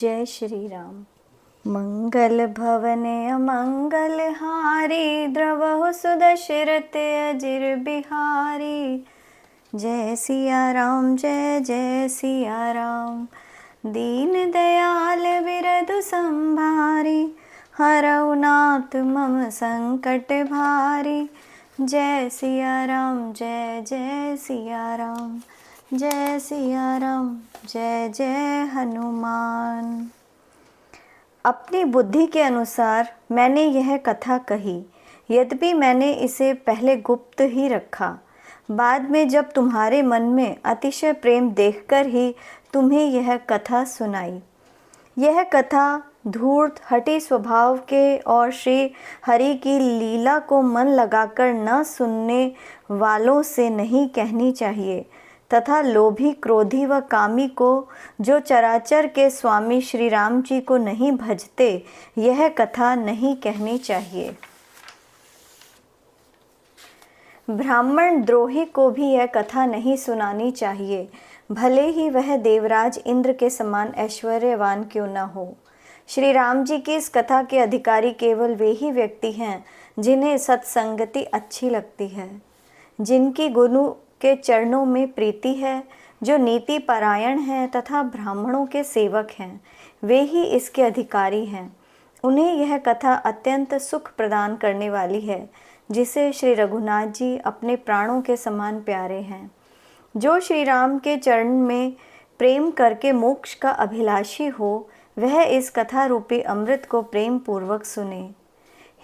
जय श्री राम। मंगल भवने अमंगल हारी, द्रवहु सुदशरथ अजिर बिहारी। जय सिया राम जय जय सिया राम, दीन दयाल बिरधु संभारी। हरऊ नाथ मम संकट भारी, जय सिया राम जय जय सिया राम, जय सिया राम जय जय हनुमान। अपनी बुद्धि के अनुसार मैंने यह कथा कही, यद्यपि मैंने इसे पहले गुप्त ही रखा। बाद में जब तुम्हारे मन में अतिशय प्रेम देखकर ही तुम्हें यह कथा सुनाई। यह कथा धूर्त हठी स्वभाव के और श्री हरि की लीला को मन लगाकर न सुनने वालों से नहीं कहनी चाहिए, तथा लोभी, क्रोधी व कामी को, जो चराचर के स्वामी श्री राम जी को नहीं भजते, यह कथा नहीं कहनी चाहिए। ब्राह्मण द्रोही को भी यह कथा नहीं सुनानी चाहिए, भले ही वह देवराज इंद्र के समान ऐश्वर्यवान क्यों न हो। श्री राम जी की इस कथा के अधिकारी केवल वे ही व्यक्ति हैं जिन्हें सत्संगति अच्छी लगती है, जिनकी गुरु के चरणों में प्रीति है, जो नीति परायण हैं तथा ब्राह्मणों के सेवक हैं, वे ही इसके अधिकारी हैं। उन्हें यह कथा अत्यंत सुख प्रदान करने वाली है, जिसे श्री रघुनाथ जी अपने प्राणों के समान प्यारे हैं। जो श्री राम के चरण में प्रेम करके मोक्ष का अभिलाषी हो, वह इस कथा रूपी अमृत को प्रेम पूर्वक सुने।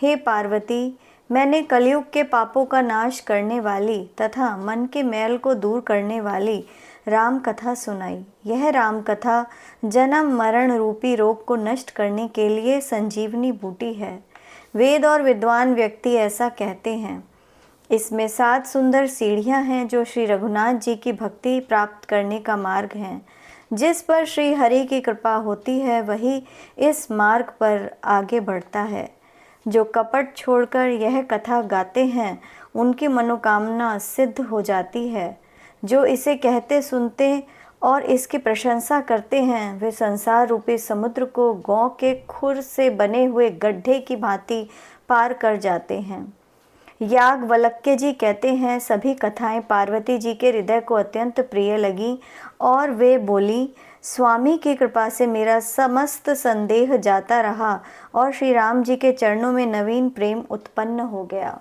हे पार्वती, मैंने कलयुग के पापों का नाश करने वाली तथा मन के मैल को दूर करने वाली राम कथा सुनाई। यह राम कथा जन्म मरण रूपी रोग को नष्ट करने के लिए संजीवनी बूटी है। वेद और विद्वान व्यक्ति ऐसा कहते हैं। इसमें 7 सुंदर सीढ़ियां हैं जो श्री रघुनाथ जी की भक्ति प्राप्त करने का मार्ग हैं। जिस पर श्री हरि की कृपा होती है, वही इस मार्ग पर आगे बढ़ता है। जो कपट छोड़कर यह कथा गाते हैं, उनकी मनोकामना सिद्ध हो जाती है। जो इसे कहते सुनते और इसकी प्रशंसा करते हैं, वे संसार रूपी समुद्र को गौ के खुर से बने हुए गड्ढे की भांति पार कर जाते हैं। याज्ञवल्क्य जी कहते हैं, सभी कथाएं पार्वती जी के हृदय को अत्यंत प्रिय लगी और वे बोली, स्वामी की कृपा से मेरा समस्त संदेह जाता रहा और श्री राम जी के चरणों में नवीन प्रेम उत्पन्न हो गया।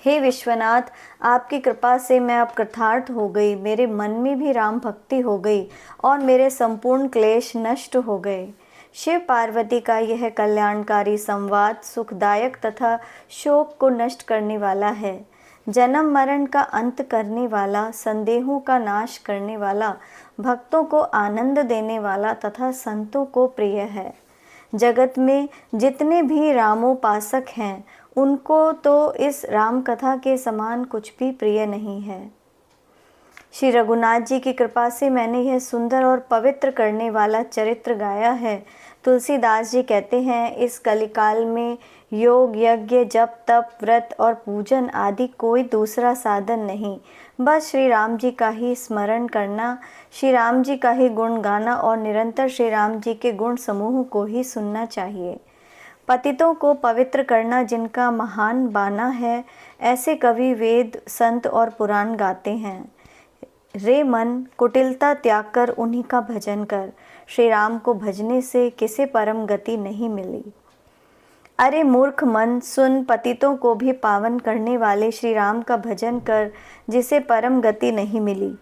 हे विश्वनाथ, आपकी कृपा से मैं अब कृतार्थ हो गई। मेरे मन में भी राम भक्ति हो गई और मेरे संपूर्ण क्लेश नष्ट हो गए। शिव पार्वती का यह कल्याणकारी संवाद सुखदायक तथा शोक को नष्ट करने वाला है, जन्म मरण का अंत करने वाला, संदेहों का नाश करने वाला, भक्तों को आनंद देने वाला तथा संतों को प्रिय है। जगत में जितने भी रामोपासक हैं, उनको तो इस राम कथा के समान कुछ भी प्रिय नहीं है। श्री रघुनाथ जी की कृपा से मैंने यह सुंदर और पवित्र करने वाला चरित्र गाया है। तुलसीदास जी कहते हैं, इस कलिकाल में योग, यज्ञ, जप, तप, व्रत और पूजन आदि कोई दूसरा साधन नहीं, बस श्री राम जी का ही स्मरण करना, श्री राम जी का ही गुण गाना और निरंतर श्री राम जी के गुण समूह को ही सुनना चाहिए। पतितों को पवित्र करना जिनका महान बाना है, ऐसे कवि वेद, संत और पुराण गाते हैं। रे मन, कुटिलता त्याग कर उन्हीं का भजन कर। श्री राम को भजने से किसे परम गति नहीं मिली। अरे मूर्ख मन, सुन, पतितों को भी पावन करने वाले श्री राम का भजन कर, जिसे परम गति नहीं मिली।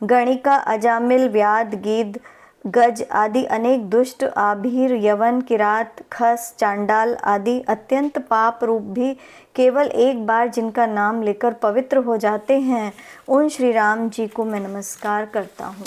गणिका, अजामिल, व्याध, गीध, गज आदि अनेक दुष्ट, आभीर, यवन, किरात, खस, चांडाल आदि अत्यंत पाप रूप भी केवल एक बार जिनका नाम लेकर पवित्र हो जाते हैं, उन श्री राम जी को मैं नमस्कार करता हूँ।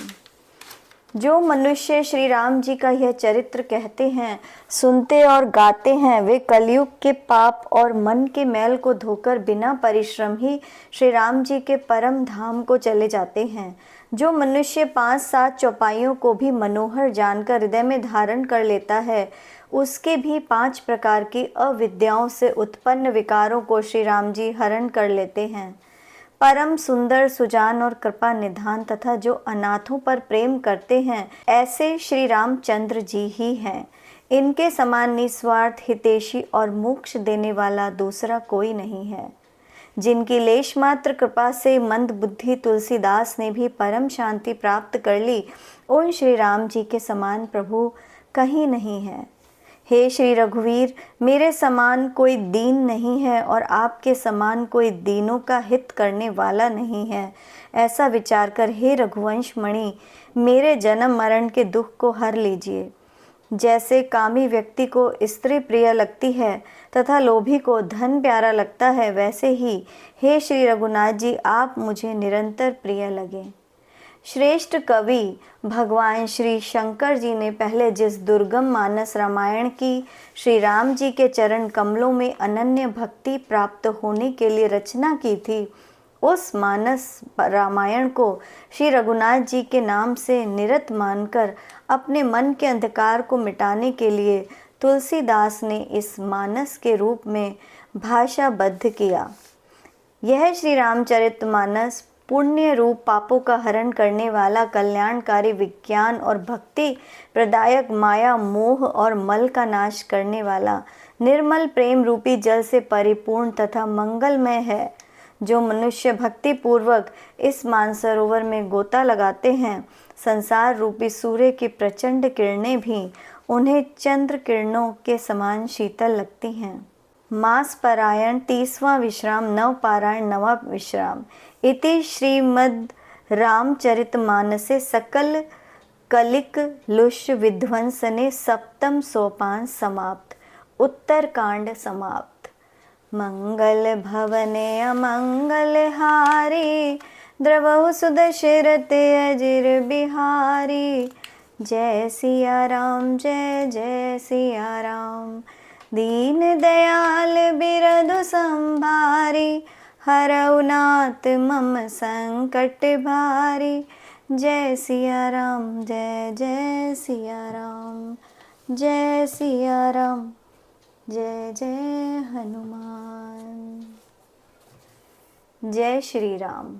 जो मनुष्य श्री राम जी का यह चरित्र कहते हैं, सुनते और गाते हैं, वे कलयुग के पाप और मन के मैल को धोकर बिना परिश्रम ही श्री राम जी के परम धाम को चले जाते हैं। जो मनुष्य 5-7 चौपाइयों को भी मनोहर जानकर हृदय में धारण कर लेता है, उसके भी 5 प्रकार की अविद्याओं से उत्पन्न विकारों को श्री राम जी हरण कर लेते हैं। परम सुंदर, सुजान और कृपा निधान तथा जो अनाथों पर प्रेम करते हैं, ऐसे श्री रामचंद्र जी ही हैं। इनके समान निस्वार्थ, हितैषी और मोक्ष देने वाला दूसरा कोई नहीं है। जिनकी लेश मात्र कृपा से मंद बुद्धि तुलसीदास ने भी परम शांति प्राप्त कर ली, उन श्री राम जी के समान प्रभु कहीं नहीं है। हे श्री रघुवीर, मेरे समान कोई दीन नहीं है और आपके समान कोई दीनों का हित करने वाला नहीं है। ऐसा विचार कर हे रघुवंश मणि, मेरे जन्म मरण के दुख को हर लीजिए। जैसे कामी व्यक्ति को स्त्री प्रिय लगती है तथा लोभी को धन प्यारा लगता है, वैसे ही हे श्री रघुनाथ जी, आप मुझे निरंतर प्रिय लगे। श्रेष्ठ कवि भगवान श्री शंकर जी ने पहले जिस दुर्गम मानस रामायण की श्री राम जी के चरण कमलों में अनन्य भक्ति प्राप्त होने के लिए रचना की थी, उस मानस रामायण को श्री रघुनाथ जी के नाम से निरत मानकर अपने मन के अंधकार को मिटाने के लिए तुलसीदास ने इस मानस के रूप में भाषाबद्ध किया। यह श्री रामचरितमानस पुण्य रूप पापों का हरण करने वाला, कल्याणकारी विज्ञान और भक्ति प्रदायक, माया मोह और मल का नाश करने वाला, निर्मल प्रेम रूपी जल से परिपूर्ण तथा मंगलमय है। जो मनुष्य भक्ति पूर्वक इस मानसरोवर में गोता लगाते हैं, संसार रूपी सूर्य की प्रचंड किरणें भी उन्हें चंद्र किरणों के समान शीतल लगती हैं। मास पारायण 30वां विश्राम, नव पारायण 9वां विश्राम। इति श्रीमद् रामचरितमानसे सकल कलिक लुष विध्वंसने सप्तम सोपान समाप्त। उत्तरकांड समाप्त। मंगल भवने अमंगल हारी, द्रवहु सुदशरथ अजिर बिहारी। जय सिया राम, जय जय सिया राम। दीन दयाल बिरधु संभारी, हरऊ नाथ मम संकट भारी। जय सिया राम, जय जय सिया राम। जय सिया राम, जय जय हनुमान। जय श्री राम।